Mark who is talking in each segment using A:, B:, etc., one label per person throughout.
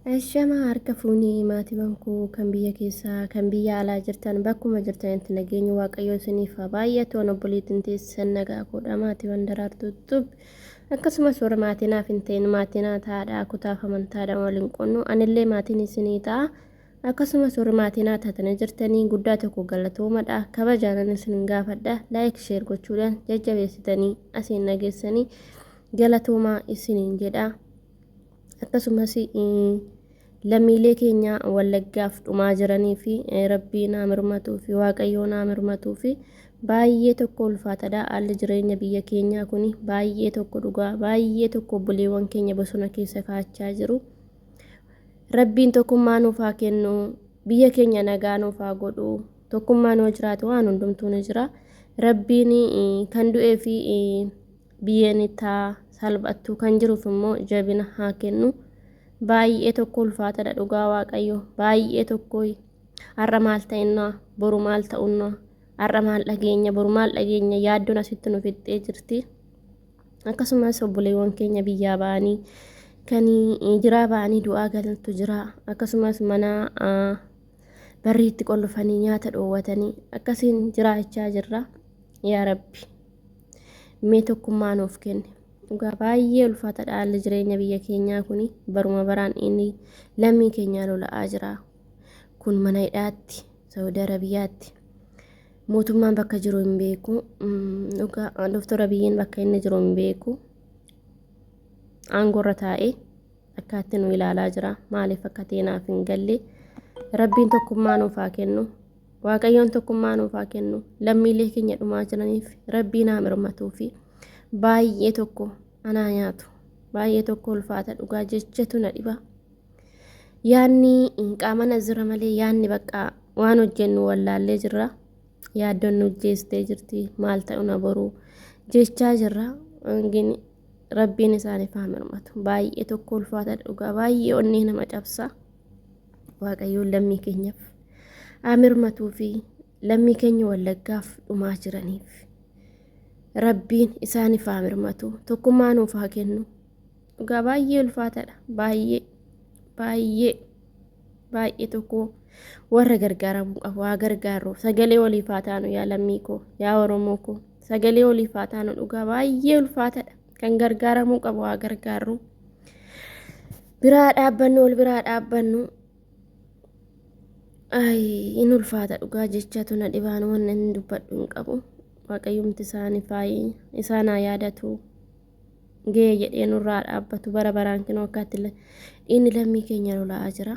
A: Shama harka fuunii maatiiwwan koo kan biyya keessaa kan biyya alaa jirtan bakkuma jirtanitti nageenyi waaqayyoo isiniif haa baay'atu. Obboleettiin teessan nagaa godha maatiiwwan daraartuutti akkasumas warra maatiinaaf hin ta'in maatiin taadhaa kutaaf amantaadhaan waliin qonnu anillee maatiin isinii ta'a. Akkasumas warra maatiin taatanii jirtanii guddaa tokko galatoomadha. Kabajaan isin gaafadha. Laayik sheer gochuudhaan jajjabeessitanii asiin nageessanii galatoomaa isiniin jedha. Akkasumas lammiilee keenya wallaggaaf dhumaa jiranii fi rabbiin haa mirmatuu fi waaqayyoon haa mirmatuu fi baay'ee tokko ulfaatadha. Haalli jireenya biyya keenyaa kun baay'ee tokko dhugaa baay'ee tokko obboleewwan keenya bosona keessa kaachaa jiru. Rabbiin tokkummaa nuuf haa kennu, biyya keenya nagaa nuuf haa godhu. Tokkummaa nuu jiraatu waan hundumtuu ni jira. Rabbiin kan du'ee fi biyyeen itti salphattu kan jiruuf immoo jabina haa kennu. Baay'ee tokko ulfaatadha dhugaa waaqayyo. Baay'ee tokko har'a maal ta'inna boru maal ta'unna har'a maal dhageenya boru maal dhageenya yaaddoon asitti nu fixxee jirti. Akkasumas obboleewwan keenya biyyaa ba'anii kan jiraa ba'anii du'aa galantu jira. Akkasumas mana barriitti qollofanii nyaata dhoowwatanii akkasiin jiraachaa jirra. Yaa Rabbi mee tokkummaa nuuf kenni. Dhugaa baay'ee ulfaatadha haalli jireenya biyya keenyaa kun baruma baraan inni lammii keenya lola'aa jira. Kun mana hidhaatti Saudi Arabiyaatti mootummaan bakka jiru hin beeku. Dhugaa Dr. Abiyyiin bakka inni jiru hin beeku. Aangorra taa'ee akkaatti nu ilaalaa jira. Maaliif akka teenaaf hin galle. Rabbiin tokkummaa nuuf haa kennu. Waaqayyoon tokkummaa nuuf haa kennu. Lammiilee keenya dhumaa jiraniif rabbiin haa mirmatuu fi baay'ee tokko anaa nyaatu baay'ee tokko ulfaata dhugaa jechatu na dhiba. Yaanni qaama nazira malee yaanni bakka waan hojjennu wallaallee jirra. Yaaddoon nu jeestee jirti maal ta'u na boru jechaa jirra. Rabbiin isaaniif haa mirmatu. Baay'ee tokko ulfaata dhugaa baay'ee onnee nama cabsa. Waaqayyoon lammii keenyaaf haa mirmatuu fi lammii keenya wallaggaaf dhumaa jiraniif Rabbiin isaaniif haa mirmatu. Tokkummaa nuuf haa kennu. Dhugaa baay'ee ulfaatadha. Baay'ee tokko warra gargaaramuu qabu haa gargaarru. Sagalee waliif haa taanu yaa lammii koo yaa Oromoo koo sagalee waliif haa taanu. Dhugaa baay'ee ulfaatadha. Kan gargaaramuu qabu haa gargaarru. Biraa dhaabbannu ol biraa dhaabbannu. In ulfaata dhugaa jechatu na dhibaan waan inni dubbadhu hin qabu. Waaqayyoomti isaan haa yaadatu. Ga'ee jedhee nurraa dhaabbatu bara baraan kinoo akkaatti inni lammii keenya lola'aa jira.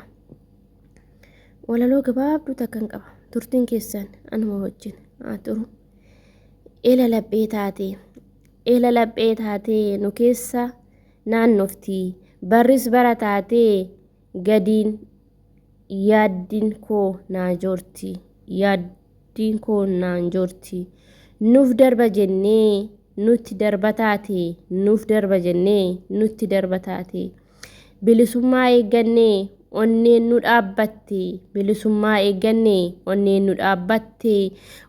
A: Walaloo gabaabduu takkan qaba. Turtiin keessan anuma wajjin haa turu. Eela laphee taatee nu keessa naannofti. Barris bara taatee gadiin yaaddin koo naan joorti. Nuuf darba jennee nutti darba taate. Bilisummaa eeggannee onneen nu dhaabbatte.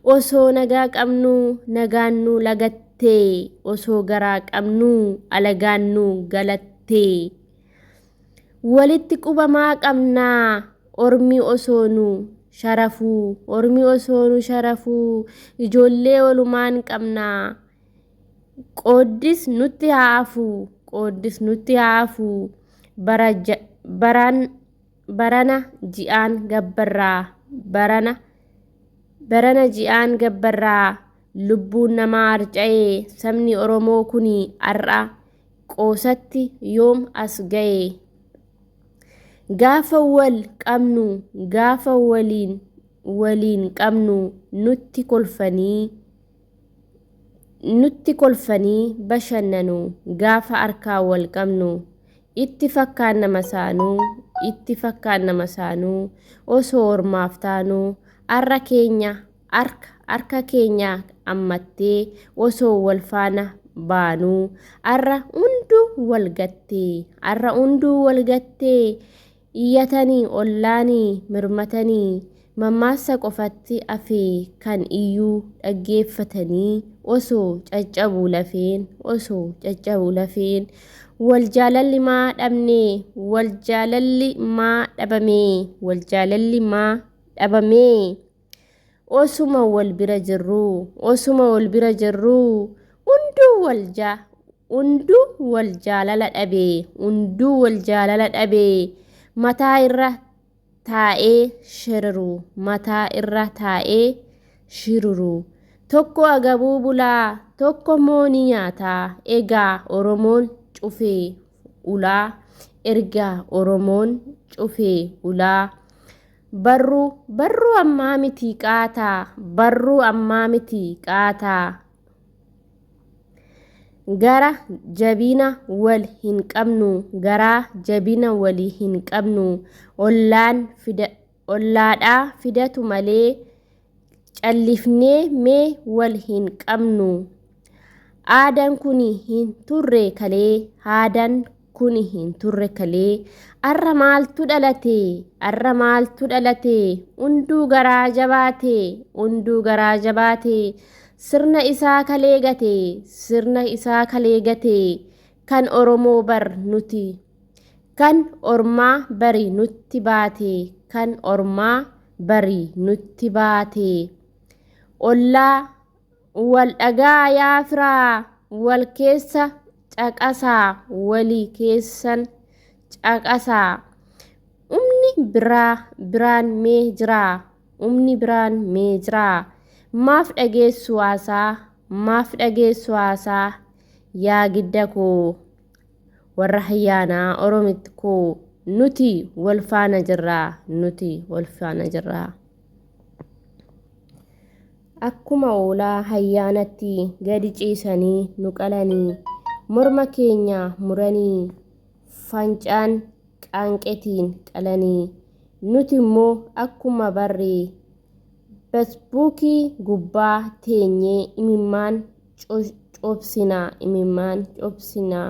A: Osoo nagaa qabnu nagaan nu lagatte. Osoo garaa qabnu alagaan nu galatte. Walitti qubamaa qabnaa ormi osoo nu sharafuu ijoollee walumaan qabnaa. Qooddis nutti haafu barana ji'aan gabbarraa lubbuun namaa harca'ee sabni Oromoo kuni har'a qoosatti yoom as ga'e. Gaafa waliin qabnu nutti kolfanii bashannanu. Gaafa harkaa wal qabnu itti fakkaan nama saanuu osoo ormaaf taanu. Harka keenya ammattee osoo wal faana baanuu. Har'a hunduu wal gattee iyyatanii ollaanii mirmatanii. Mammaaksa qofatti afee kan iyyuu dhaggeeffatanii. Osoo caccabuu lafeen والجالل ما دبني والجالل ما دبمي والجالل ما دبمي osuma wal bira jirru undu wal jaalala dhabe mataa irra taa'ee shiruru tokko agabuu bulaa tokko mooni nyaataa egaa oromoon cufee ulaa ergaa oromoon cufee ulaa barru ammaa miti qaataa gara jabina wal hin qabnu garaa jabina walii hin qabnu ollaadhaa fidatu malee callifnee mee wal hin qabnu aadaan kuni hin turre kalee arra maaltu dhalate unduu garaa jabaate sirna isaa kalee gate kan oromoo kan ormaa bari nutti baate ollaa wal dhagaa yaa firaa wal keessa caqasaa walii keessan caqasaa umni biraan mee jiraa maaf dhageessu haasaa yaa gidda koo warra hayyaanaa oromitti koo nuti wal faana jirraa akkuma oolaa hayyaanatti gadi ciisanii nu qalanii morma keenya muranii fancaan qaanqetiin qalanii nuti immoo akkuma barree feesbuukii gubbaa teenyee imimmaan cobsinaa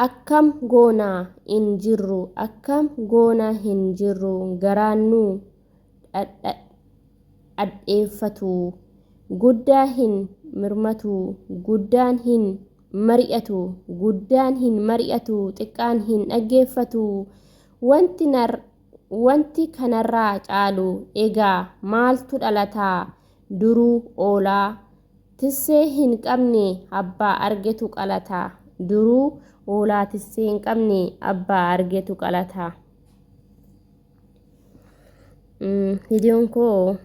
A: akkam goonaa hin jirru garaannu dhadheeffatu guddaan hin mari'atu xiqqaan hin dhaggeeffatu wanti kanarraa caalu egaa maaltu dhalataa duruu oolaa tissee hin qabne abbaa argetu qalataa Viidiyoon koo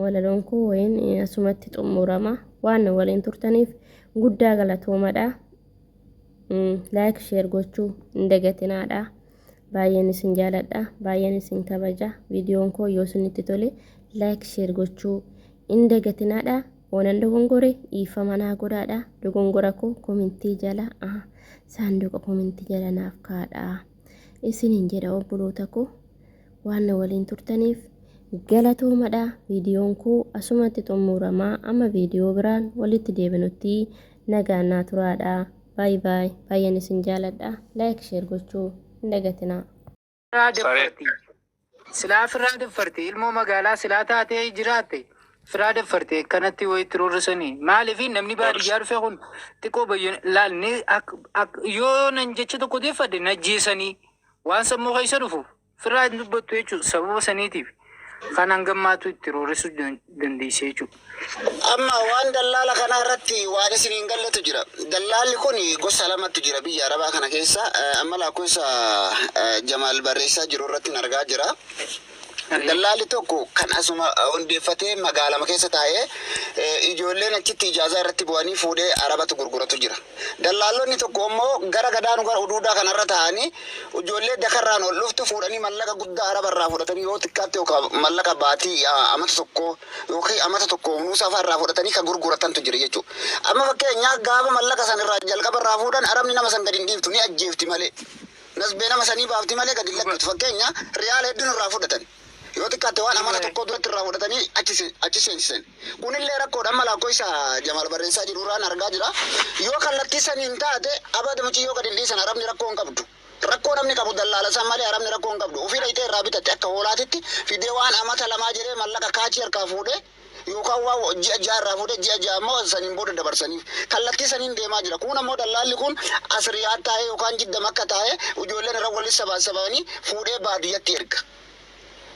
A: walaloon koo wayin asumatti xumurama waan waliin turtaniif guddaa galatoomadha. Like share gochuu hin dagatinaadha. Baay'een isin jaaladha, baay'een isin kabaja. Viidiyoon koo yoo isinitti tole like share gochuu hin dagatinaadha. Waan dogongore dhiifama naa godhaadha. Dogongora koo komentii jala saanduqa komentii jala naaf kaa'adha. Isiniin jedha obboloota koo waan waliin turtaniif galatoomadha. Viidiyoon koo asumatti xumurama. Amma viidiyoo biraan walitti deebinutti nagaan naa turaadha. Bye bye. Baay'een isin jaaladha. Like share gochuu hin dagatinaa.
B: Silaa firraa daffartee ilmoo magaalaa silaa taatee jiraatte firraa daffartee kanatti wayitti roorrisanii maaliif namni baadiyyaa dhufe kun xiqqoo bayyoon laalni yoo nan jecha tokko deeffadde najjeesanii waan sammuu keessa dhufu firraa dubbattu jechuudha sababa saniitiif kan hangammaatu itti roorrisuu dandeessee jechuudha.
C: Amma waan dallaala kana irratti waan isiniin gallatu jira. Dallaalli kun gosa lamatu jira biyya Arabaa kana keessa. Amma lakkoofsa Jamaal barreessaa jiru irratti argaa jira. Dallaalli tokko kan asuma hundeeffatee magaalama keessa taa'ee ijoolleen achitti ijaazaa irratti bu'anii fuudhee Arabatu gurguratu jira. Dallaalonni tokko immoo gara gadaanu gara uduudaa kanarra taa'anii ijoollee dakarraan ol dhuftu fuudhanii mallaqa guddaa Arabarraa fudhatanii yoo xiqqaatti yookaan mallaqa baatii amata tokko yookiin amata tokko nuusaa fa'arraa fudhatanii kan gurguratantu jira jechuudha. Amma fakkeenyaaf gaafa mallaqa sanirraa jalqabarraa fuudhan Arabni nama san gadi hin dhiiftu ni ajjeefti malee. Nasbee nama sanii baafti malee gadi lakkiftu fakkeenyaaf riyaala hedduun irraa fudhatan. Yoo xiqqaate waan amata tokko duratti irraa fudhatanii achi seensisan. Kunillee rakkoodha amma lakkoofsa Jamaal barreessaa jiru irraan argaa jira. Yoo kallattii saniin taate abada muciyyoo gadi hin dhiisan Arabni rakkoo hin qabdu. Rakkoo namni qabu dallaala san malee Arabni rakkoo hin qabdu. Ofii dhayitee irraa bitatte akka hoolaatitti fidee waan amata lamaa jedhee mallaqa kaachii harkaa fuudhee yookaan waa ji'a jaarraa fuudhee ji'a jaammoo saniin booda dabarsaniif kallattii saniin deemaa jira. Kun ammoo dallaalli kun asriyaa taa'ee yookaan jidda makka taa'ee ijoolleen irra walitti sabaasabanii fuudhee baadiyyatti erga.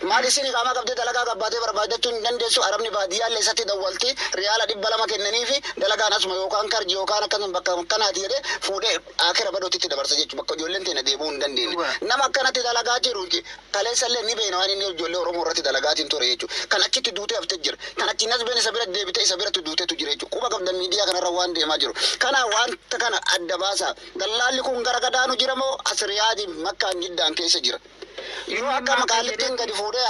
C: Maali isin qaama qabdee dalagaa qabbaatee barbaadachuu hin dandeessu. Arabni baadiyyaa illee isatti dawwaltii riyaala 200 kennanii fi dalagaan asuma yookaan karji yookaan akkasuma bakka akkanaati jedhee fuudhee akira badootitti dabarsa jechuudha. Bakka ijoolleen teenya deemuu hin dandeenye. Nama akkanatti dalagaa jiru kaleessa illee ni beena waan inni ijoollee Oromoo irratti dalagaatiin ture jechuudha. Kan achitti duutee haftee jira. Kan achi nasbeen isa bira deebitee isa biratti duuteetu jira jechuudha. Quba qabdan miidiyaa kanarra waan deemaa jiru. Kana wanta kana adda baasa. Dallaalli kun gara gadaanu jira moo asriyaadii makkaan jiddaan keessa jira. Yoo akka maqaalittiin gadi fuudhee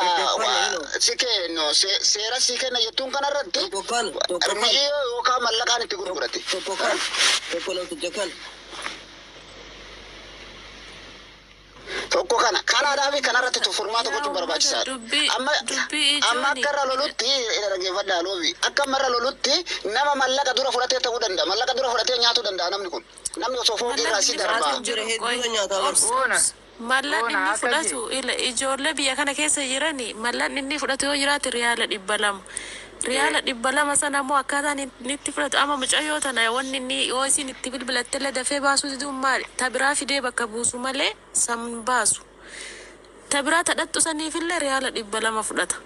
C: seera sii kenna jettuun kanarratti mi'ee yookaan mallaqaan itti gurgurate. Tokko kana kanaadhaa fi kanarratti furmaata gochuun barbaachisaadha. Amma akka irra lolutti dhaggeeffadhaa loofi akka marra lolutti nama mallaqa dura fudhatee ta'uu danda'a. Mallaqa dura fudhatee nyaatuu danda'a namni kun. Namni osoo foon irraa si darbaa.
D: Mallan inni fudhatu ijoollee biyya kana keessa jirani mallan inni fudhatu yoo jiraate riyaala 200. Riyaala 200 sana immoo akkaataan inni itti fudhatu amma mucayyoo tana wanni inni yoo isin itti bilbilattee dafee baasuu diduun maali? Tabiraa fidee bakka buusu malee san baasu. Tabiraa tadhattu saniifillee riyaala 200 fudhata.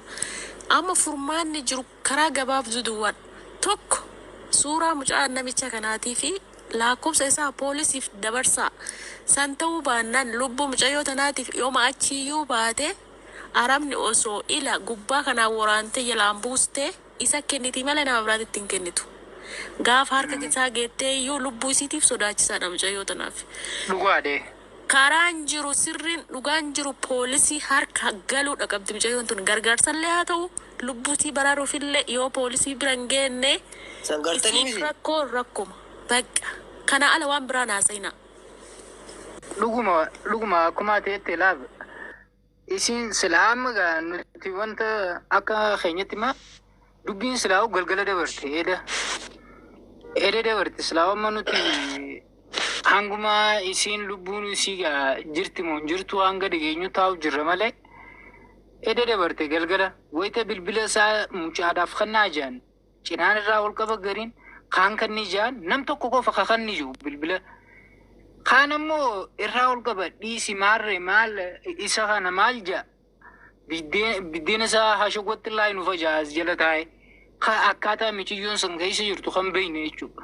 D: Amma furmaanni jiru karaa gabaabduu duwwaan tokko suuraa mucaa namicha kanaatii fi lakkoofsa isaa poolisiif dabarsaa. San ta'uu baannaan lubbuu mucayyoo tanaatiif yooma achiyyuu baate Arabni osoo ila gubbaa kanaan waraantee jalaan buustee isa kenniti malee nama biraatti hin kennitu. Gaafa harka isaa geettee iyyuu lubbuu isiitiif sodaachisaadha mucayyoo tanaaf.
B: Dhugaadhe.
D: Karaan jiru sirriin dhugaan jiru poolisii harka galuudha qabdi mucayyoon tun gargaarsallee haa ta'u lubbuutii baraaruufillee yoo poolisii bira hin geenne rakkuma bakka kana ala waan biraan haasa'ina.
B: Luguma akkuma ta'etti laaf isin silaama gaa nuti wanta akka keenyatti ma dubbiin silaawu galgala dabarte eda dabarte silaawama nuti hanguma isin lubbuun isii gaa jirti moo jirtu hanga dhageenyu taa'u jirra malee eda dabarte galgala wayita bilbila isaa mucaadhaaf kannaa jaan cinaan irraa ol qaba gariin kaan kanni jaan nam tokko qofa kakanni jiru bilbila kaan ammoo irraa ol qaba dhiisi maarre maal isa kana maal jaa biddeen isaa hashoggotti illaa nufa jaas jala taa'e akkaataa michiyyoon san keessa jirtu kan beeyne jechuudha.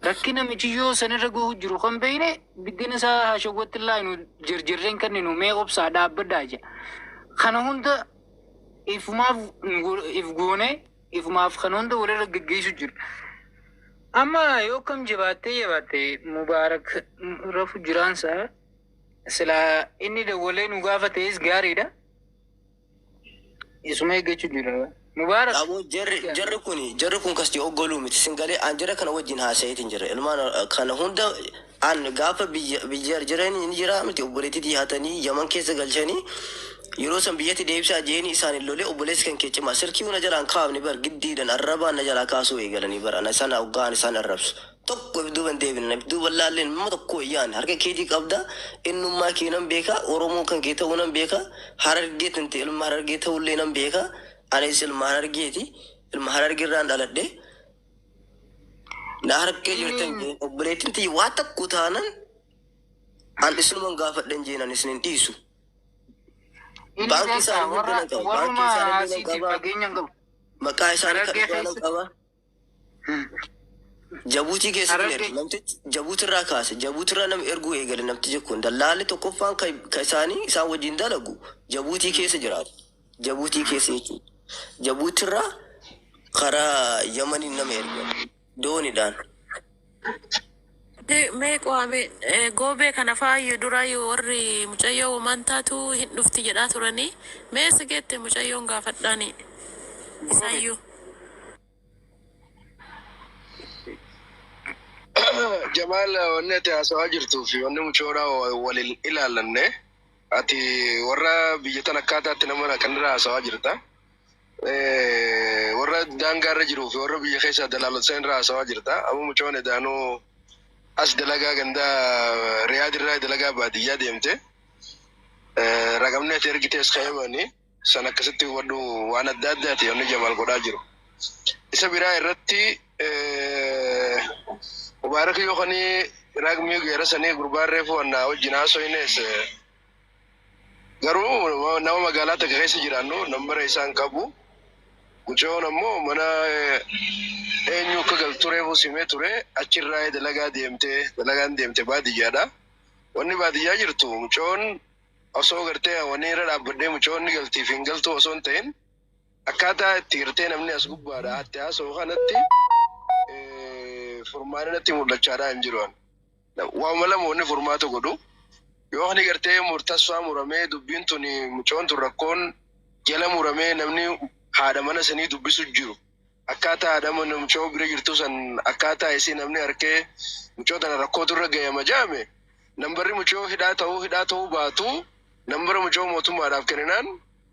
B: Rakkina michiyyoo sanirra gahu jiru kan beeyne biddeen isaa hashoggotti illaa nu jirjirreen kan nu mee obsaa dhaabbaddaa jaa. Kana hunda if goone ifumaaf kana hunda walirra geggeessu jira. Amma yoo kam jabaattee mubaarak rafu jiraansa sila inni dawwalee nu gaafatees gaariidha. Isuma eeggachuu jira. Mubaarak.
E: Abu jarri kun kasti oggoluu miti singalee an jara kana wajjin haasa'iitiin jira. Ilmaan kana hunda an gaafa biyya jiranii ni jira miti obboleetti dhiyaatanii Yaman keessa galchanii yeroo san biyyatti deebisaa jeeni isaan lolee obboleessi kan keecimaa sirkii hunda jalaan kaafni bar giddiidhaan arrabaan na jalaa kaasuu eegalanii bara na sana hoggaan isaan arrabsu tokko duuban deebina duuban laalleen nama tokko iyyaan harka keetii qabda innummaa kee nan beeka Oromoo kan kee ta'uu nan beeka Harargee tante ilma Harargee ta'ullee nan beeka anis ilma Harargeeti ilma Harargeerraan dhaladhe na harkee jirtan obboleettiin waa takko taanan an isuman gaafadhan jeenan isinin dhiisu. Bangki sana hubungan kau, bangki sana hubungan kau. Maka sana hubungan kau. Jabuti ke sebenarnya, nanti Jabuti rakas, Jabuti ranam ergu egal, nanti jekun. Dalal itu kofang kaisani, sama jinda lagu. Jabuti ke sejarah, Jabuti ke seju. Jabuti ra, kara Yamanin nam ergu. Doni dan.
D: Mee qaame goobee kana faayyuu duraayyuu warri mucayyoo mantaatu hin dhufti jedhaa turanii mee sigeette mucayyoon gaafadhaani isaayyuu.
F: Jamaal wanni ati haasawaa jirtuu fi wanni mucoodhaa waliin ilaalanne ati warra biyya tan akkaataatti nama kanirra haasawaa jirta. Warra daangaarra jiruu fi warra biyya keessa dalaalota irra haasawaa jirta. Amma mucoon edaanuu as dalagaa ganda Riyaadirraa dalagaa baadiyyaa deemte raqamni ati ergitees kaa'imanii san akkasitti wadhu waan adda addaati wanni Jamaal godhaa jiru. Isa biraa irratti mubaarak yookanii raagmii geerasanii gurbaan reefu annaa wajjin haasoynes garuu nama magaalaa takka keessa jiraannu nambara isaan qabu. Mucoon ammoo mana eenyu akka galtu reefu simee ture achirraa dalagaan deemte baadiyyaadha. Wanni baadiyyaa jirtu mucoon osoo gartee wanni irra dhaabbadhee mucoonni galtiif hin galtu osoo hin ta'in akkaataa itti gartee namni as gubbaadha hatti haasoo kanatti furmaani natti mul'achaadha hin jiru. Waan mala wanni furmaata godhu yoo ani gartee murtasaa muramee dubbiin tun mucoon tun rakkoon jala muramee namni haadha mana sanii dubbisu jiru. Akkaataa haadha mana mucoo bira jirtu san akkaataa isii namni harkee mucoo tana rakkoo turre ga'ama jaame nambarri mucoo hidhaa ta'uu baatu nambara mucoo mootummaadhaaf kenninaan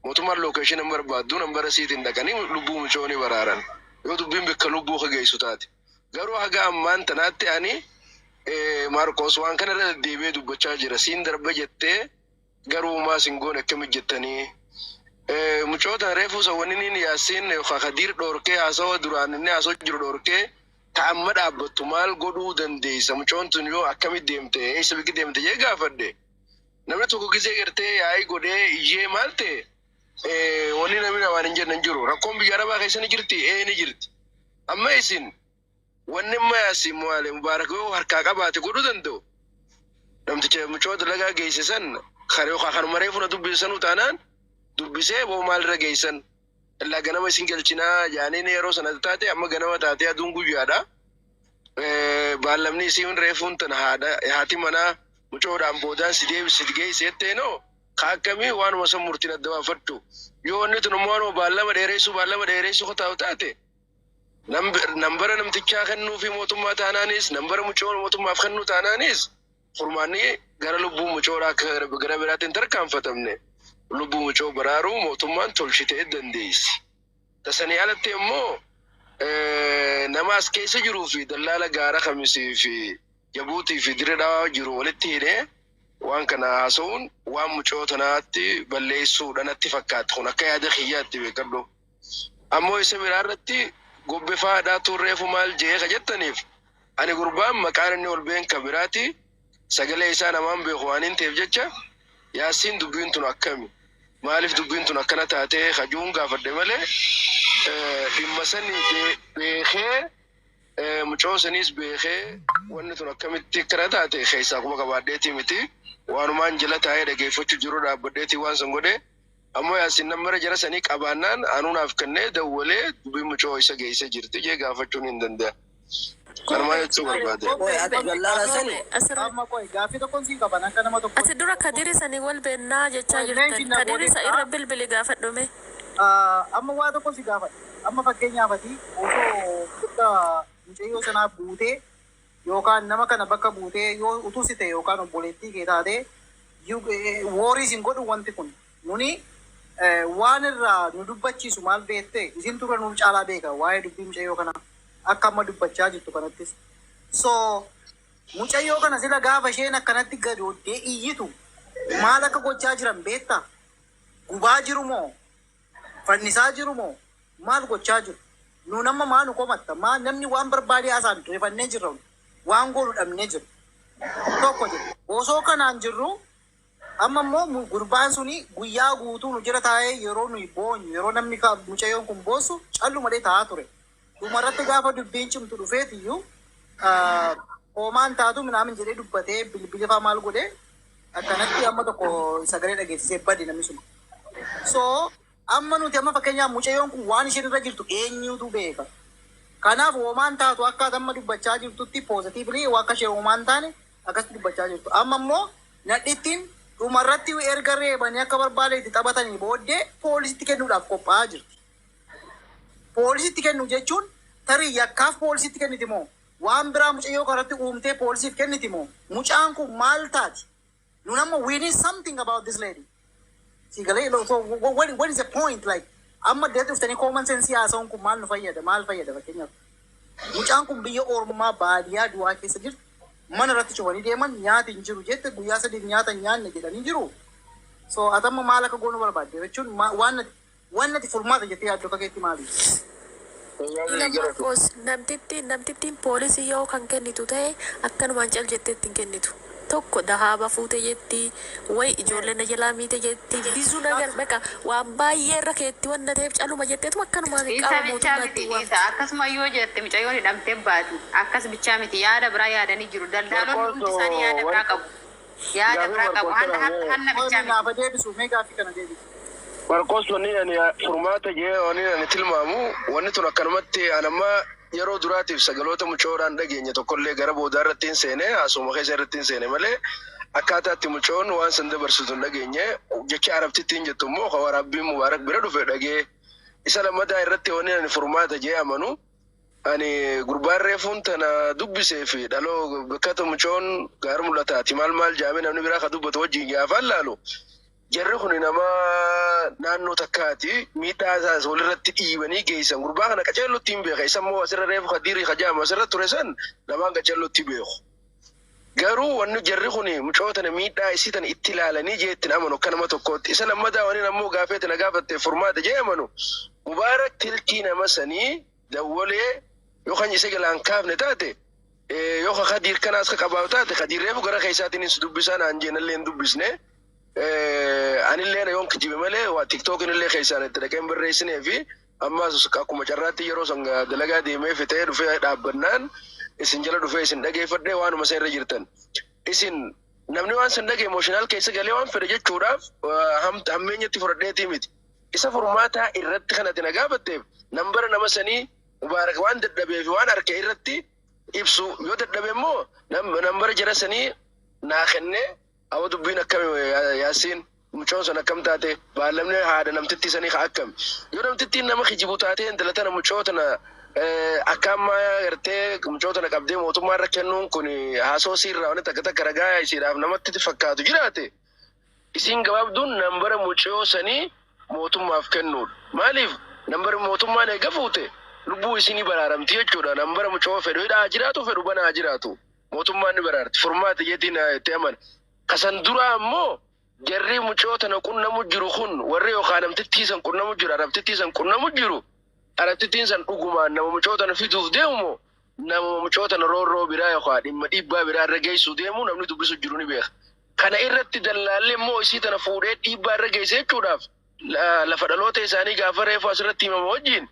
F: mootummaan lookeeshin nambar baaddu nambara siitiin dhaqanii lubbuu mucoo ni baraaran yoo dubbiin bakka lubbuu ka geessu taate. Garuu haga ammaan tanaatti ani Maarqos waan kana irra deebi'ee dubbachaa jira. Siin darba jettee garuu maas hin goone akkamitti jettanii mucoota reefu sawwaniniin yaasiin Khadiir dhoorkee haasawa duraan inni haasoo jiru dhoorkee ta'amma dhaabbattu maal godhuu dandeessa mucoon tun yoo akkamitti deemte eessa bikki deemte jee gaafadhe. Namni tokko gisee gartee yaa'ii godhee iyyee maal ta'e wanni namni namaan hin jennan jiru. Rakkoon biyya arabaa keessa ni jirti ni jirti. Amma isin wanni amma yaasiin maale mubaarak yoo harkaa qabaate godhuu danda'u. Namticha mucoo dalagaa geessisan kanuma reefuna dubbisanuu taanaan dubbisee boo maalirra geessan illaa ganama isin galchinaa jaaniin yeroo sana taate amma ganama taatee aduun guyyaadha. Baallamni isiin reefuun tan haati manaa mucoodhaan boodaan si deebisi geesseettee noo kaakkamii waanuma san murtiin adda baafadhu. Yoo wanni tun immoo baallama dheeressu kataa'u taate nambara namtichaa kennuu fi mootummaa taanaanis nambara mucoo mootummaaf kennuu taanaanis furmaanni gara lubbuu mucoodhaa gara biraatiin tarkaanfatamne. Lubbuu mucoo baraaruu mootummaan tolchitee dandeessi. Tasanii alatti immoo nama as keessa jiruu fi dallaala gaara Kamisii fi Jabuutii fi Diredhaa jiru walitti hidhee waan kana haasa'uun waan mucoo tanaatti balleessuudha natti fakkaata. Kun akka yaada kiyyaatti beekadhu. Ammoo isa biraa irratti gobbe faadhaa turreefu maal jee ka jettaniif ani gurbaan maqaan inni ol beenka biraati sagalee isaa namaan beeku waan hin ta'eef jecha yaasiin dubbiin tun akkami maaliif dubbiin tun akkana taatee kajuun gaafadhe malee dhimma sanii beekee mucoo saniis beekee wanni tun akkamitti akkana taate keessaa kuma qabaadheetii miti waanumaan jala taa'ee dhageeffachuu jiru dhaabbadheetii waan san godhe ammoo yaasiin nambara jara sanii qabaannaan anuunaaf kennee dawwalee dubbiin mucoo isa geessee jirti jee gaafachuun hin danda'a. Karma jechuu barbaade.
G: Amma qoy gaaffii tokkoon siin qaban akka nama tokko.
D: Ati dura Khadiir sanii wal beennaa jechaa jirtan. Khadiir isa irra bilbili gaafadhume.
G: Amma waa tokkoon si gaafadha. Amma fakkeenyaaf ati osoo guddaa mucayyoo sanaa buutee yookaan nama kana bakka buutee yoo utuu si ta'e yookaan obboleettii kee taatee woorii sin godhu wanti kun nuni waan irraa nu dubbachiisu maal beektee isin turre nuuf caalaa beeka waa'ee dubbii mucayyoo kanaa. Akka amma dubbachaa jirtu kanattis. So mucayyoo kana sila gaafa isheen akkanatti gadooddee iyyitu maal akka gochaa jiran beektaa? Gubaa jiru moo? Fannisaa jiru moo? Maal gochaa jiru? Nuun amma maa nu komatta? Maa namni waan barbaadee haasaan rifannee jirra waan goonu dhabnee jiru. Tokko jiru. Osoo kanaan jirru amma immoo gurbaan suni guyyaa guutuu nu jira taa'ee yeroo nuyi boonyu yeroo namni mucayyoon kun boossu callu malee taa'aa ture. Dumarratti gaafa dubbiin cimtu dhufeetiyyuu hoomaan taatu minaamin jedhee dubbatee bilbilifaa maal godhee akkanatti amma tokko sagalee dhageessisee bade namni sun. So amma nuti amma fakkeenyaaf mucayyoon kun waan isheen irra jirtu eenyuutu beeka. Kanaaf hoomaan taatu akka amma dubbachaa jirtutti poozitiivlii waa akka ishee hoomaan taane akkasitti dubbachaa jirtu. Amma immoo nadhittiin dhumarratti erga reebanii akka barbaade itti taphatanii booddee poolisitti kennuudhaaf qophaa'aa jirti. Poolisitti kennu jechuun tarii yakkaaf poolisitti kenniti moo waan biraa mucayyoo kanatti uumtee poolisiif kenniti moo mucaan kun maal taati? Nun amma we need something about this lady. Sigalee so what is the point like amma deetti uftanii common sense haasa'uun kun maal nu fayyada maal fayyada fakkeenyaaf mucaan kun biyya ormaa baadiyyaa du'aa keessa jirtu mana irratti cufanii deeman nyaati hin jiru jette guyyaa sadii nyaata nyaanne jedhanii jiru. So atamma maal akka goonu barbaadde jechuun waan nati furmaata jettee yaaddu akka keetti maali?
D: Ila Marcos namtittiin poolisii yoo kan kennitu ta'e akkanumaan cal jetteetti hin kennitu. Tokko dahaaba fuute jetti way ijoolleen na jalaa miite jetti bisu nagar dhaqa waan baay'ee irra keetti wanna ta'eef caluma jetteetu akkanumaan qaama mootummaatti waan.
H: Akkasuma yoo jette mucayyoon hidhamtee baatu akkas bichaa miti yaada biraa yaadanii jiru daldaloonni hundi isaanii yaada biraa qabu. Yaada biraa qabu hanna bichaa miti.
G: Naafa deebisu mee gaaffii kana deebisu.
F: Marqos wanni ani furmaata jee wanni ani tilmaamu wanni tun akkanumatti anamma yeroo duraatiif sagaloota mucoodhaan dhageenye tokkollee gara boodaa irratti hin seene asuma keessa irratti hin seene malee akkaataatti mucoon waan san dabarsitu hin dhageenye jecha arabtitti hin jettu immoo kawarabbiin mubaarak bira dhufe dhagee isa lammataa irratti wanni ani furmaata jee amanu ani gurbaan reefuun tana dubbisee fi dhaloo bakkata mucoon gaar mul'ataati maal jaamee namni biraa ka dubbatu wajjin gaafaan laalu. Jarri kun nama naannoo takkaati miidhaa isaas walirratti dhiibanii geessan gurbaa kana qaceellotti hin beeka isa immoo asirra reefu kadiirii kajaama asirra ture san namaan qaceellotti beeku. Garuu wanni jarri kun mucootana miidhaa isii tana itti ilaalanii jeettiin amanu akka nama tokkootti isa lammataa waniin ammoo gaafeetti na gaafattee furmaata jee amanu mubaarak tilkii nama sanii dawwalee yookaan isa galaan kaafne taate yookaan kadiir kanaas ka qabaatu taate kadiir reefu gara keessaatiin dubbisaa naan jeenallee hin dubbisne. Anillee na yoon kijibe malee waa TikTokin illee keessaan itti dhaqeen barreessinee fi ammas akkuma carraatti yeroo san dalagaa deemee fitee dhufee dhaabbannaan isin jala dhufee isin dhageeffadhee waanuma isa irra jirtan. Isin namni waan san dhagee emooshonaal keessa galee waan fedhe jechuudhaaf hammeenyatti fudhadheetii miti. Isa furmaataa irratti kanatti na gaafatteef nambara nama sanii mubaarak waan dadhabee fi waan harkee irratti ibsu yoo dadhabe immoo nambara jara sanii naa kennee awa dubbiin akkam yaasiin mucoon sun akkam taate baalamne haadha namtitti sanii ka akkam yoo namtittiin nama kijibu taate intalatana mucootana akka ammaa gartee mucootana qabdee mootummaa irra kennuun kun haasoo siirraa wani takka ragaa isiidhaaf namatti fakkaatu jiraate isiin gabaabduun nambara mucoo sanii mootummaaf kennuudha. Maaliif nambara mootummaan eega fuute lubbuu isinii baraaramti jechuudha. Nambara mucoo fedhu hidhaa jiraatu fedhu banaa jiraatu mootummaan ni baraarti furmaata jeetiin itti amana. Kasan dura ammoo jarri mucoota na qunnamu jiru kun warri yookaan namtittiisan qunnamu jiru arabtittiisan qunnamu jiru arabtittiisan dhugumaan nama mucoota na fiduuf deemu nama mucoota na roorroo biraa yookaan dhimma dhiibbaa biraa irra geessu deemu namni dubbisu jiru ni beeka. Kana irratti dallaallee immoo isii tana fuudhee dhiibbaa irra geesse jechuudhaaf lafa dhaloota isaanii gaafa reefu asirratti himama wajjin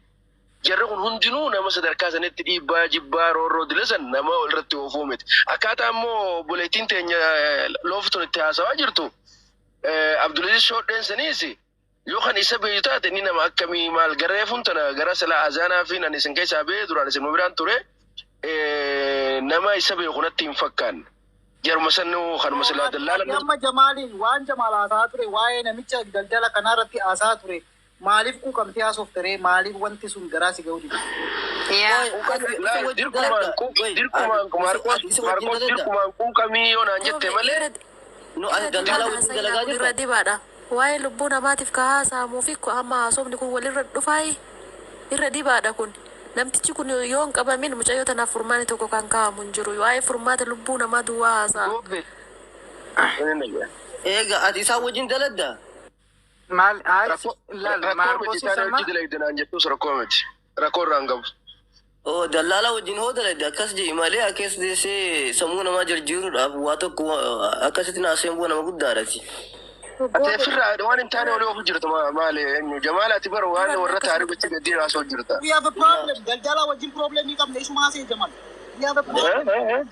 F: jarri kun hundinuu nama sadarkaa sanitti dhiibbaa jibbaa roorroo dilasan nama irratti oofuu miti. Akkaataa immoo buleetiin teenya looftun itti haasawaa jirtu Abdulaziz Shoodheen saniis yookaan isa beeyu taate ni nama akkamii maal gara reefuun tana gara silaa azaanaa fi nan isin keessaa bee duraan isin biraan ture nama isa beeyu kunatti hin fakkaanne. Jaruma sannuu kanuma silaa dallaala.
G: Amma Jamaaliin waan Jamaal haasaa ture waa'ee namicha daldala kanarratti haasaa ture. Maaliif quuqamtee haasoftaree maaliif wanti sun garaa si ga'uu dide?
F: Dirqumaan quuqamii yoo naan jette malee.
D: Irra dibaadha. Waa'ee lubbuu namaatiif ka haasa'amuu fi amma haasofni kun walirra dhufaayi irra dibaadha kun. Namtichi kun yoo hin qabamin mucayyoo tanaaf furmaani tokko kan kaa'amu hin jiru. Waa'ee furmaata lubbuu namaa duwwaa haasa'a.
E: Eega ati isaan wajjin daladdaa?
B: Maal
F: Rakkoo isaanii hojii dalaydinaan jettus rakkoo miti. Rakkoo irraan qabu.
E: Dallaalaa wajjin hoo daladde akkas jee malee akkas deessee sammuu namaa jijjiiruudhaaf waa tokko akkasitti naaseen bu'a nama guddaadhaati.
F: Ati firraa waan hin taane olii ofu jirtu maali eenyu Jamaalaati bara waan warra taariifitti gaddiin haasoo jirta.
G: We have a problem. Daldala wajjin problemii qabna isuma haasee Jamaal. We have a problem.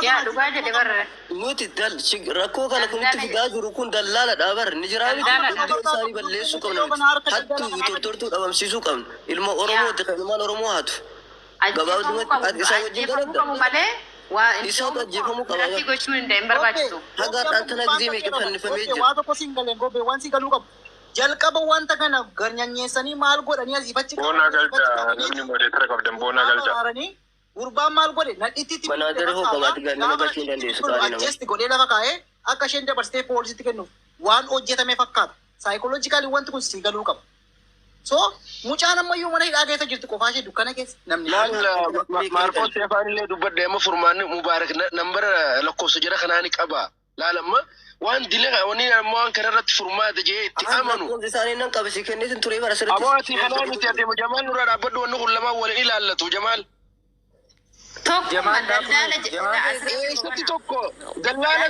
H: Yaa dhugaa jedhe barre.
E: Nuti rakkoo kana kunitti fidaa jiru kun dallaala dhaabar ni jiraa miti hundee isaanii balleessuu qabna hattuu tortortuu dhabamsiisuu qabna ilma Oromoo kan ilmaan Oromoo hatu gabaabdumatti ati isaa wajjin daladda isaan ajjeefamuu qaba
H: gochuun hin barbaachisu.
E: hagaadhaan tana gizee meeqa fannifamee jira.
G: Waa tokko siin galeen gobe waan si galuu qabu. Jalqaba wanta kana garnyanyeessanii maal godhanii asii fachi
F: Boonaa galchaa namni modeetara qabdan boonaa galchaa.
G: Gurbaan maal godhe nadhiitti
E: Manaajara hoo qabaate gannama galchuu hin dandeessu qaali nama.
G: Ajjeesti godhee lafa kaa'ee akka isheen dabarsitee poolisitti kennuuf waan hojjetame fakkaata. Saayikoloojikaalii wanti kun si galuu qaba. So mucaan ammayyuu mana hidhaa keessa jirti qofaa ishee dukkana keessa namni.
F: Maarkoo Seefaan illee dubbadde amma furmaanni Mubaarak nambara lakkoofsa jara kanaani qaba. لا لما وان دلنا وني ما ان كررت فرمات جي تامنوا
E: كنت ثاني ننقب سكنيت تري برا سرت
F: ابواتي خلاني تي جمال نور عبد ونو لما ولا الى الله جمال
H: توك
B: جمال
F: ايه ستي توكو دلالا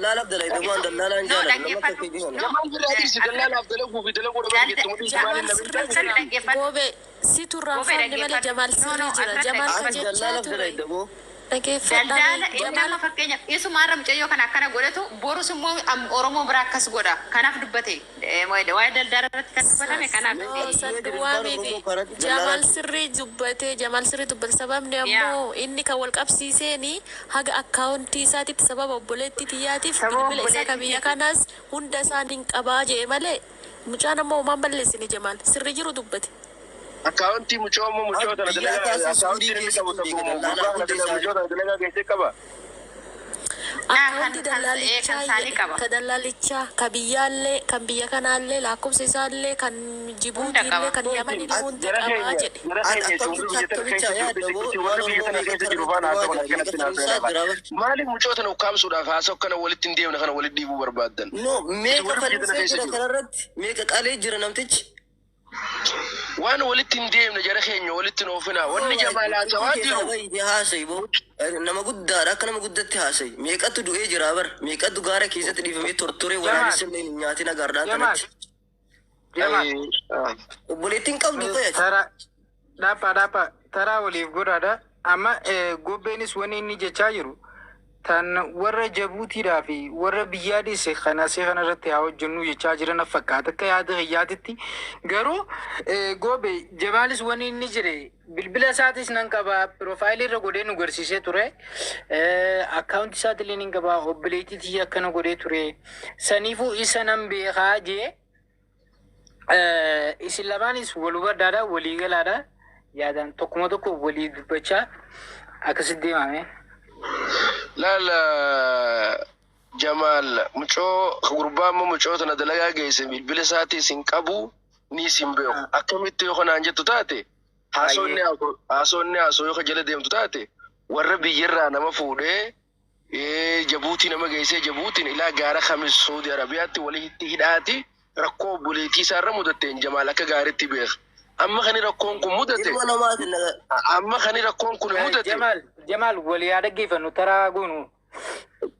E: لا لا بدل اذا ما دلالا
H: No,
E: جال
H: lagi
E: لما
H: Fatu.
E: تجيهم
F: جمال بالحديث دلالا عبدالله في دلالا
D: Gobe situ rafan di mana Jamal Sirri jira. Jamal
E: دلالا
D: Sirri
E: بدل اذا
H: Daldala inni amma fakkeenyaaf isuma har'a mucayyoo kana akkana godhatu borus immoo Oromoo biraa akkas godha. Kanaaf dubbate waa'ee daldala irratti kan dubbatame kanaaf.
D: Jamal Sirri dubbate Jamal Sirri dubbate sababni ammoo inni kan wal qabsiiseeni haga akkaawuntii isaatitti sababa obboleettii xiyyaatiif bilbila isaa kan biyya kanaas hunda isaaniin qabaa jee malee mucaan ammoo homaan balleessine Jamal Sirri jiru dubbate.
F: أكاونتي مشوم مشوم ترى دلنا أكاونتي اللي كابو تبو مبارك دلنا مشوم دلنا كيسة كابا
D: Akkaawunti dallaalichaa ka dallaalichaa ka biyyaallee kan biyya kanaallee lakkoofsa isaallee kan Jibuutiillee kan Yamanillee hunda qabaa jedhe.
F: مالك مشوم تنو كام سودا فاسو كنا ولد تنديم نخنا ولد ديبو بربادن
E: نو ميك فلسفة كررت ميك قالي جرا نمتج
F: وانا ولدت نديم نجرا خيني ولدت نوفنا وانا جمالا سواديو
E: دي هاسي بو نما قد دارك نما قد هاسي ميك اتو دو اي جرابر ميك اتو غارا كيسه تدي فمي تورتوري ولا نسمي نياتنا غاردا
B: جمال جمال
E: بوليتين كم دو يا
B: ترى دابا ترى وليف غورادا اما غوبينس وني ني جچايرو tan warra Jabuutiidhaa fi warra biyyaadhis kana irratti haa hojjennu jechaa jiran fakkaata akka yaada hiyyaatitti garuu goobe Jamaalis wani inni jire bilbila isaatis nan qaba piroofaayilii irra godhee nu garsiisee ture akkaawuntii isaatillee nan qaba obboleettii akkana godhee ture saniifuu isa nan beekaa jee isin lamaanis wal hubannaadha walii galaadha yaadan tokkuma tokko walii dubbachaa akkasitti deemame.
F: لا لا جمال مشو غربان مشو تنا دلقا جيسم بالبلساتي سنكابو ني سنبيو أكملت يخون أنجت تاتي حاسوني يخو جل ديم تاتي وربي يرى نما فوده جبوتي نما جيسي جبوتي إلى غارة خمس سعودي عربياتي ولي تهداتي ركوب بوليتي سارة مدتين جمالك غارتي بيخ أما خني ركون كم مدته أما خني ركون كم مدته
B: جمال ولي هذا كيف نترى قونو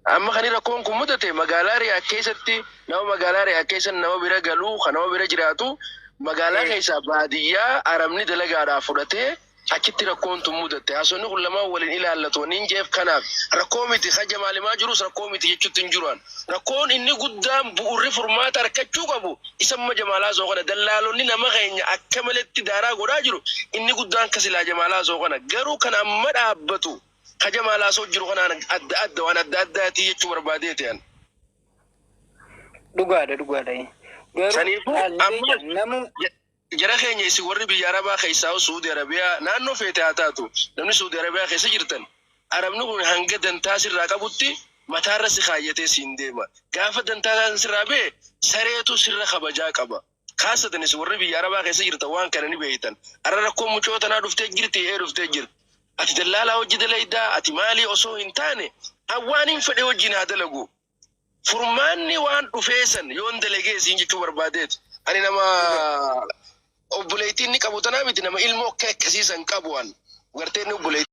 F: أما خني ركون كم مدته مقالاري أكيستي نو مقالاري أكيسن نو بيرجلو خنو بيرجراتو مقالا كيسا بادية أرمني دلقا رافورته أكيد ركون تمودته أصلا كل ما ولين إلى الله تونين جيف كناب ركومتي خجم على ما جروس ركومتي يجتون جروان ركون إني قدام بوري فرمات أركتشوك أبو يسمى جمالا زوجنا دلالوني نما غيني أكملت تدارا غراجرو إني قدام كسلا جمالا زوجنا جرو كان أمر أبتو خجم على صوت جرونا أد وأنا أد تيجي برباديتين
B: دوغادا
F: سنيفو أمر jara keenya isi warri biyya arabaa keessaa Saudi Arabiyaa naannoo feete haa taatu namni Saudi Arabiyaa keessa jirtan arabni kun hanga dantaa sirraa qabutti mataarra si kaayyatee siin deema gaafa dantaa sirraa bee sareetu sirra kabajaa qaba kaasatan isi warri biyya arabaa keessa jirtan waan kana ni beeytan arra rakkoo mucoo tanaa dhuftee jirti dhuftee jirti ati dallaalaa hojii dalaydaa ati maalii osoo hin taane waan hin fedhe wajjin haa dalagu furmaanni waan dhufeessan yoon dalagee siin jechuu barbaadeet ani nama obboleettiin ni qabu tanaa miti nama ilmoo akkasiisan qabuwan gartee ni obboleettii